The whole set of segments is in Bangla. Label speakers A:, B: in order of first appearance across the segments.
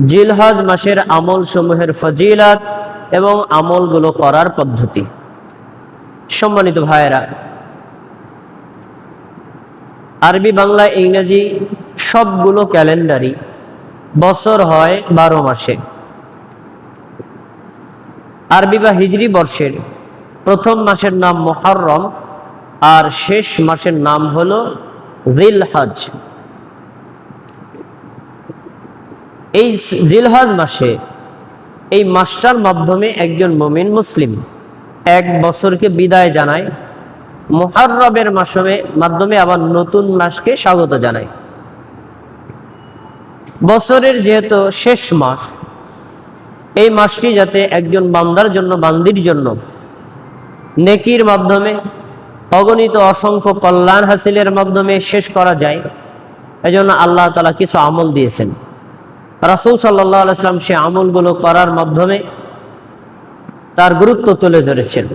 A: জিলহজ মাসের আমল সমূহের ফজিলত এবং আমলগুলো করার পদ্ধতি। সম্মানিত ভাইয়েরা, আরবি, বাংলা, ইংরেজি সবগুলো ক্যালেন্ডারই বছর হয় 12 মাসে। আরবি বা হিজরি বর্ষের প্রথম মাসের নাম মুহররম আর শেষ মাসের নাম হলো জিলহজ। এই জিলহজ মাসে, এই মাসটার মাধ্যমে একজন মুমিন মুসলিম এক বছরকে বিদায় জানায়, মুহররমের মাধ্যমে আবার নতুন মাসকে স্বাগত জানায়। বছরের যেহেতু শেষ মাস, এই মাসটি যাতে একজন বান্দার জন্য, বান্দির জন্য নেকির মাধ্যমে, অগণিত অসংখ্য কল্যাণ হাসিলের মাধ্যমে শেষ করা যায়, এজন্য আল্লাহ তাআলা কিছু আমল দিয়েছেন। রাসূল সাল্লাল্লাহু আলাইহি ওয়াসাল্লাম সে আমলগুলো করার মাধ্যমে তার গুরুত্ব তুলে ধরেছেন।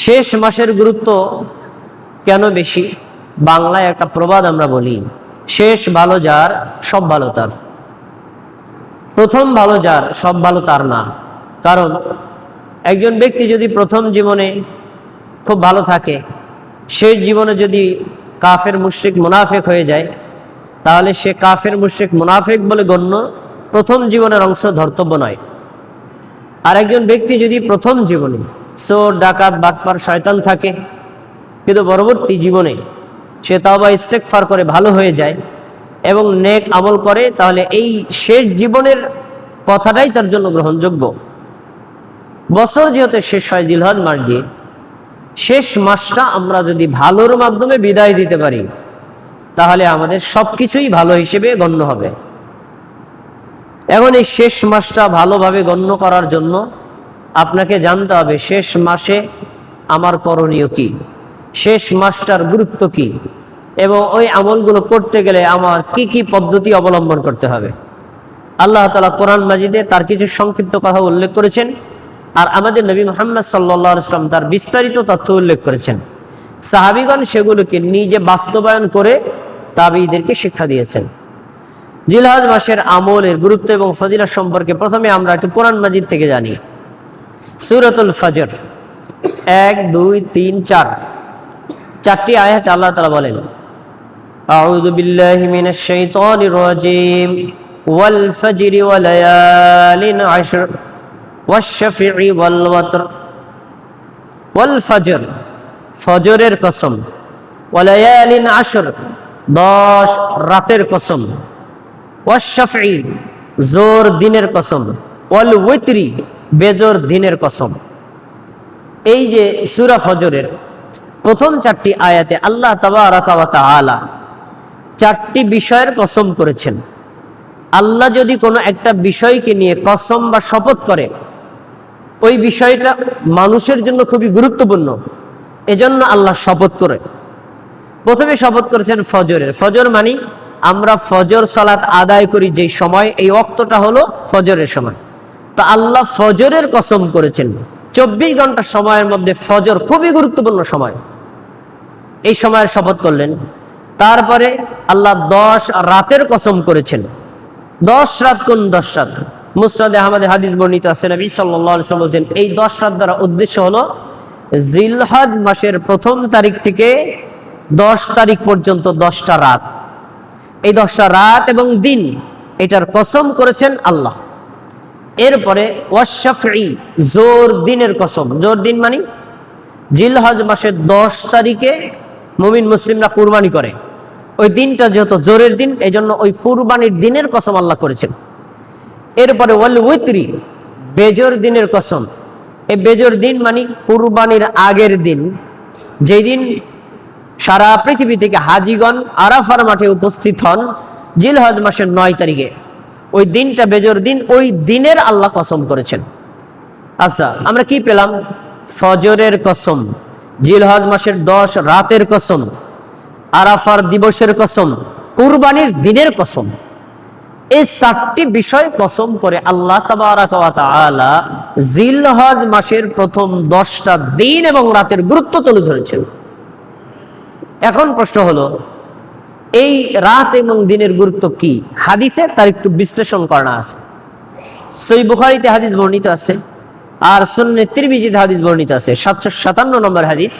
A: শেষ মাসের গুরুত্ব কেন বেশি? বাংলায় একটা প্রবাদ আমরা বলি, শেষ ভালো যার সব ভালো তার। প্রথম ভালো যার সব ভালো তার না। কারণ একজন ব্যক্তি যদি প্রথম জীবনে খুব ভালো থাকে, শেষ জীবনে যদি কাফের মুশরিক মুনাফিক হয়ে যায়, তাহলে সে কাফের মুশরিক মুনাফিক বলে গণ্য, প্রথম জীবনের অংশ ধর্তব্য নয়। আর একজন ব্যক্তি যদি প্রথম জীবনে চোর, ডাকাত, বাটপার, শয়তান থাকে, কিন্তু পরবর্তী জীবনে সে তাওবা ইস্তেগফার করে ভালো হয়ে যায় এবং নেক আমল করে, তাহলে এই শেষ জীবনের কথাটাই তার জন্য গ্রহণযোগ্য। বছর যেহেতু শেষ হয় জিলহজ মাস দিয়ে, শেষ মাসটা আমরা যদি ভালোর মাধ্যমে বিদায় দিতে পারি, তাহলে আমাদের সবকিছুই ভালো হিসেবে গণ্য হবে। এখন এই শেষ মাসটা ভালোভাবে গণ্য করার জন্য আপনাকে জানতে হবে শেষ মাসে আমার করণীয় কি, শেষ মাসটার গুরুত্ব কি, এবং ওই আমলগুলো করতে গেলে আমার কি কি পদ্ধতি অবলম্বন করতে হবে। আল্লাহ তাআলা কোরআন মাজিদে তার কিছু সংক্ষিপ্ত কথা উল্লেখ করেছেন, আর আমাদের নবী মুহাম্মদ সাল্লাল্লাহু আলাইহি ওয়াসাল্লাম তার বিস্তারিত তথ্য উল্লেখ করেছেন। সাহাবীগণ সেগুলোকে নিজে বাস্তবায়ন করে তাবেঈদেরকে শিক্ষা দিয়েছেন। জিলহজ মাসের আমলের গুরুত্ব এবং ফজিলত সম্পর্কে প্রথমে আমরা একটু কোরআন মাজিদ থেকে জানি। সূরাতুল ফজর 1, 2, 3, 4 চারটি আয়াতে আল্লাহ তাআলা বলেন, আউযু বিল্লাহি মিনাশ শাইতানির রাজীম, ওয়াল ফজরি ওয়া লায়ালিন আশর ওয়াশ শাফিঈ ওয়াল ওয়াতর। ওয়াল ফজর, ফজরের কসম, ওয়া লায়ালিন আশর, 10 রাতের কসম, ওয়াশ শাফিঈ, জোর দিনের কসম, ওয়াল ওয়াতরি, বেজোর দিনের কসম। এই যে সূরা ফজরের প্রথম 4টি আয়াতে আল্লাহ তাবারাকা ওয়া তাআলা 4টি বিষয়ের কসম করেছেন। আল্লাহ যদি কোনো একটা বিষয়কে নিয়ে কসম বা শপথ করে, ওই বিষয়টা মানুষের জন্য খুবই গুরুত্বপূর্ণ, এজন্য আল্লাহ শপথ করে। প্রথমে শপথ করেছেন ফজরের। ফজর মানে আমরা ফজর সালাত আদায় করি যে সময়, এই ওয়াক্তটা হলো ফজরের সময়। তো আল্লাহ ফজরের কসম করেছেন। 24 ঘন্টা সময়ের মধ্যে ফজর খুবই গুরুত্বপূর্ণ সময়, এই সময়ের শপথ করলেন। তারপরে আল্লাহ 10 রাতের কসম করেছেন। 10 রাত কোন 10 রাত? মুসনাদে আহমদে হাদিস বর্ণিত আছে, নবী সাল্লাল্লাহু আলাইহি ওয়াসাল্লাম বলেছেন এই 10 রাত দ্বারা উদ্দেশ্য হলো জিলহজ মাসের 1ম তারিখ থেকে 10 তারিখ পর্যন্ত 10টা রাত। এই 10টা রাত এবং দিন, এটার কসম করেছেন আল্লাহ। এরপরে ওয়াশ শাফঈ, জোর দিনের কসম। জোর দিন মানে জিলহজ মাসের 10 তারিখে মুমিন মুসলিমরা কুরবানি করে, ওই দিনটা যেহেতু জোরের দিন, এই জন্য ওই কুরবানির দিনের কসম আল্লাহ করেছেন। এরপরে ওয়াল ওয়াতরি, বেজোর দিনের কসম। এই বেজোর দিন মানে কুরবানির আগের দিন, যেই দিন সারা পৃথিবী থেকে হাজিগণ আরাফার মাঠে উপস্থিত হন জিলহজ মাসের 9 তারিখে, ওই দিনটা বেজোর দিন, ওই দিনের আল্লাহ কসম করেছেন। আচ্ছা, আমরা কি পেলাম? ফজরের কসম, জিলহজ মাসের 10 রাতের কসম, আরাফার দিবসের কসম, কুরবানির দিনের কসম। এই 4টি বিষয় কসম করে আল্লাহ তাবারাকা ওয়া তাআলা জিলহজ মাসের প্রথম 10টা দিন এবং রাতের গুরুত্ব তুলে ধরেছেন। এখন প্রশ্ন হলো, এই রাত এবং দিনের গুরুত্ব কি, হাদিসে তার একটু বিশ্লেষণ করা আছে। সহিহ বুখারীতে হাদিস বর্ণিত আছে, আর সুনানে তিরমিজিতে হাদিস বর্ণিত আছে। 757 নম্বর হাদিস,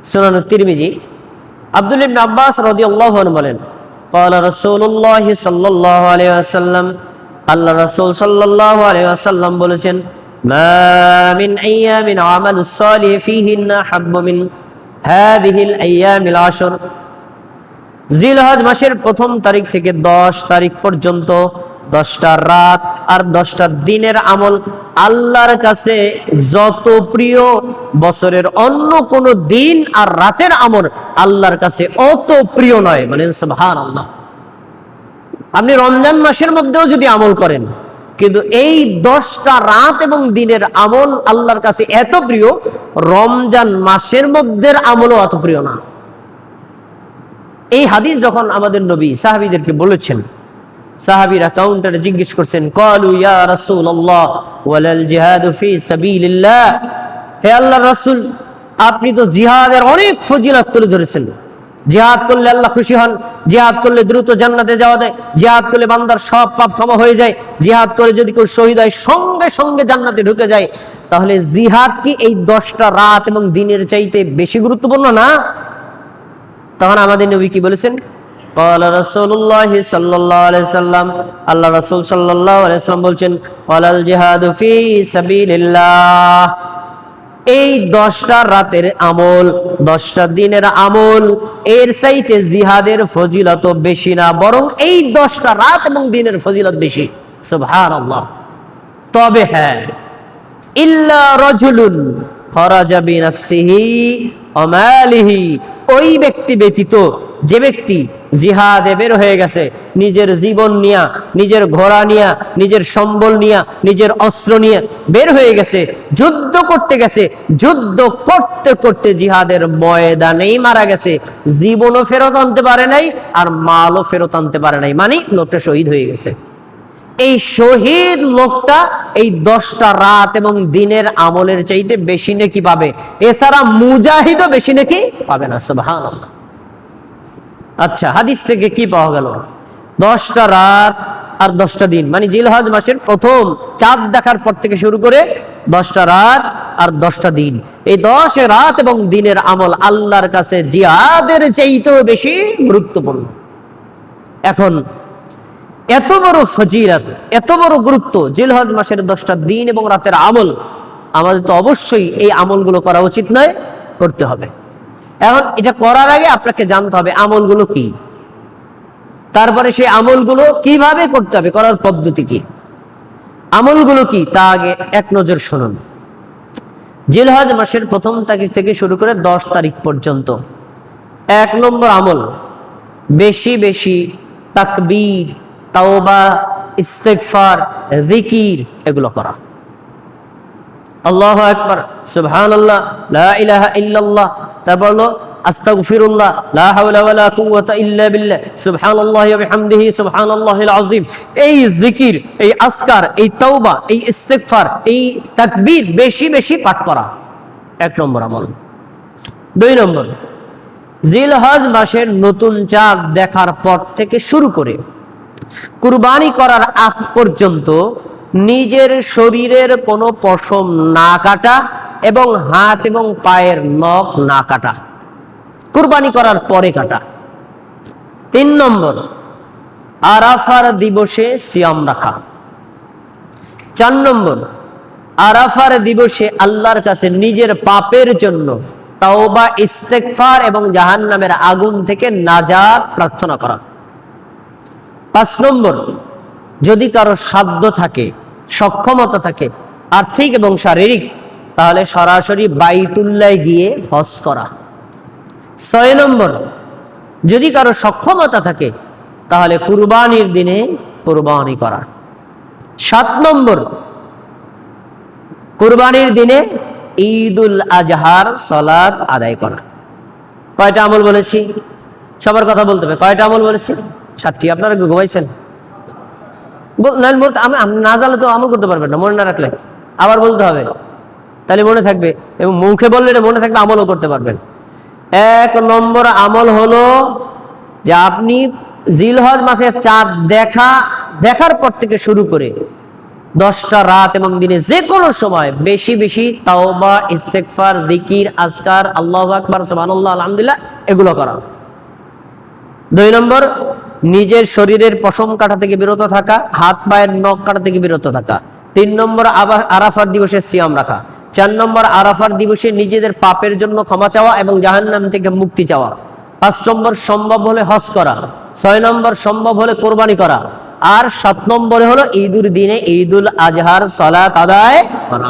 A: সুনানে তিরমিজি। আব্দুল্লাহ ইবনে আব্বাস রাদিয়াল্লাহু আনহু বলেন, ক্বালা রাসূলুল্লাহ সাল্লাল্লাহু আলাইহি ওয়াসাল্লাম, আল্লাহ রাসূল সাল্লাল্লাহু আলাইহি ওয়াসাল্লাম বলেছেন, মা মিন আইয়ামিন আমালুস সালিহ ফীহিন্না হাব্বু মিন হাযিহিল আইয়ামিল আশর। জিলহজ মাসের প্রথম তারিখ থেকে 10 তারিখ পর্যন্ত 10টা রাত আর 10টা দিনের আমল আল্লাহর কাছে যত প্রিয়, বছরের অন্য কোন দিন আর রাতের আমল আল্লাহর কাছে অত প্রিয় নয়। মানে সুবহানাল্লাহ। আপনি রমজান মাসের মধ্যেও যদি আমল করেন, কিন্তু এই 10টা রাত এবং দিনের আমল আল্লাহর কাছে এত প্রিয়, রমজান মাসের মধ্যের আমলও অত প্রিয় না। এই হাদিস যখন আমাদের নবী সাহাবীদেরকে বলেছেন, সাহাবীরা কাউন্টারে জিজ্ঞেস করছেন, ক্বালু ইয়া রাসূলুল্লাহ ওয়ালাল জিহাদু ফি সাবিলিল্লাহ। হে আল্লাহর রাসূল, আপনি তো জিহাদের অনেক ফজিলত তুলে ধরেছেন। জিহাদ করলে আল্লাহ খুশি হন, জিহাদ করলে দ্রুত জান্নাতে যাওয়া যায়, জিহাদ করলে বান্দার সব পাপ ক্ষমা হয়ে যায়, জিহাদ করে যদি কেউ শহীদ হয় সঙ্গে সঙ্গে জান্নাতে ঢুকে যায়। তাহলে জিহাদ কি এই 10টা রাত এবং দিনের চাইতে বেশি গুরুত্বপূর্ণ না? তখন আমাদের নবী কি বলেছেন? ক্বালা রাসূলুল্লাহ সাল্লাল্লাহু আলাইহি ওয়াসাল্লাম, আল্লাহ রাসূল সাল্লাল্লাহু আলাইহি ওয়াসাল্লাম বলছেন, ওয়ালাল জিহাদু ফি সাবিলিল্লাহ। এই 10টা রাতের আমল, 10টা দিনের আমল এর চাইতে জিহাদের ফজিলত বেশি না, বরং এই 10টা রাত এবং দিনের ফজিলত বেশি। সুবহানাল্লাহ। তবে হ্যাঁ, ইল্লা রাজুলুন খরাজা বিনাফসিহি ওয়া মালিহি, ওই ব্যক্তি ব্যতীত যে ব্যক্তি জিহাদে বের হয়ে গেছে, নিজের জীবন নিয়া, নিজের ঘোড়া নিয়া, নিজের সম্বল নিয়া, নিজের অস্ত্র নিয়ে বের হয়ে গেছে, যুদ্ধ করতে গেছে, যুদ্ধ করতে করতে জিহাদের ময়দানেই মারা গেছে, জীবনও ফেরত আনতে পারে নাই আর মালও ফেরত আনতে পারে নাই, মানে লোকটা শহীদ হয়ে গেছে। এই শহীদ লোকটা এই 10টা রাত এবং দিনের আমলের চাইতে বেশি নেকি পাবে, এছাড়া মুজাহিদও বেশি নেকি পাবে না। সুবহানাল্লাহ। আচ্ছা, হাদিস থেকে কি পাওয়া গেল? 10টা রাত আর 10টা দিন, মানে জিলহজ মাসের প্রথম চাঁদ দেখার পর থেকে শুরু করে 10টা রাত আর 10টা দিন, এই 10 রাত এবং দিনের আমল আল্লাহর কাছে জিহাদের চাইতেও বেশি গুরুত্বপূর্ণ। এখন এত বড় ফজিলত, এত বড় গুরুত্ব জিলহজ মাসের 10টা দিন এবং রাতের আমল, আমাদের তো অবশ্যই এই আমলগুলো করা উচিত নয়, করতে হবে। এখন এটা করার আগে আপনাকে জানতে হবে আমলগুলো কি, তারপরে সেই আমলগুলো কিভাবে করতে হবে, করার পদ্ধতি কি, আমলগুলো কি তা আগে এক নজর শুনুন। জিলহজ মাসের প্রথম তারিখ থেকে শুরু করে 10 তারিখ পর্যন্ত 1 নম্বর আমল, বেশি বেশি তাকবীর, তাওবা, ইস্তিগফার, জিকির এগুলো করা। আল্লাহু আকবার, সুবহানাল্লাহ, লা ইলাহা ইল্লাল্লাহ, তারপর হলো আস্তাগফিরুল্লাহ, লা হাওলা ওয়ালা কুওয়াতা ইল্লা বিল্লাহ, সুবহানাল্লাহি ওয়া বিহামদিহি, সুবহানাল্লাহিল আযীম। এই জিকির, এই আজকার, এই তাওবা, এই ইস্তিগফার, এই তাকবীর বেশি বেশি পাঠ করা 1 নম্বর আমল। 2 নম্বর, জিলহজ মাসের নতুন চাঁদ দেখার পর থেকে শুরু করে কুরবানি করার আগ পর্যন্ত নিজের শরীরের কোনো পশম না কাটা এবং হাত এবং পায়ের নখ না কাটা, কুরবানি করার পরে কাটা। 3 নম্বর, আরাফার দিবসে সিয়াম রাখা। 4 নম্বর, আরাফার দিবসে আল্লাহর কাছে নিজের পাপের জন্য তাওবা, ইস্তেগফার এবং জাহান্নামের আগুন থেকে নাজাত প্রার্থনা করা। 5 নম্বর, যদি কারো সাধ্য থাকে, সক্ষমতা থাকে আর্থিক এবং শারীরিক, তাহলে সরাসরি বাইতুল্লাহ গিয়ে হজ করা। 6 নম্বর, যদি কারো সক্ষমতা থাকে তাহলে কুরবানির দিনে কুরবানি করা। 7 নম্বর, কুরবানির দিনে ঈদুল আজহার সালাত আদায় করা। কয়টা আমল বলেছি? সবার কথা বলতে হবে। কয়টা আমল বলেছি? 7টি। আপনারা ঘুমাইছেন? আমি না জানলে তো আমল করতে পারবেন না, মনে না রাখলে আবার বলতে হবে, তাহলে মনে থাকবে, এবং মুখে বললে এটা মনে থাকবে, আমলও করতে পারবেন। 1 নম্বর আমল হলো যে আপনি জিলহজ মাসের চাঁদ দেখার পর থেকে শুরু করে 10টা রাত এবং দিনে যে কোনো সময় বেশি বেশি তাওবা, ইস্তেগফার, জিকির, আজকার, আল্লাহু আকবার, সুবহানাল্লাহ, আলহামদুলিল্লাহ এগুলো করা। 2 নম্বর, নিজের শরীরের পশম কাটা থেকে বিরত থাকা, হাত পায়ের নখ কাটা থেকে বিরত থাকা। 3 নম্বর, আবার আরাফার দিবসে সিয়াম রাখা। 4 নম্বর, আরাফার দিবসে নিজেদের পাপের জন্য ক্ষমা চাওয়া এবং জাহান্নাম থেকে মুক্তি চাওয়া। 5 নম্বর, সম্ভব হলে হজ করা। 6 নম্বর, সম্ভব হলে কোরবানি করা। আর 7 নম্বরে হলো ঈদুর দিনে ঈদুল আজহার সালাত আদায় করা।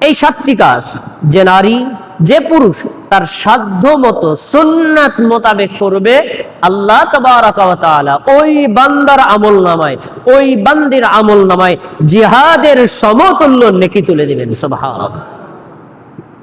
A: এই 7টি কাজ যে নারী, যে পুরুষ তার সাধ্য মতো সুন্নাত মোতাবেক করবে, আল্লাহ তাবারাকা ওয়া তাআলা ওই বান্দার আমলনামায়, ওই বান্দির আমলনামায় জিহাদের সমতুল্য নেকি তুলে দিবেন। সুবহানাল্লাহ।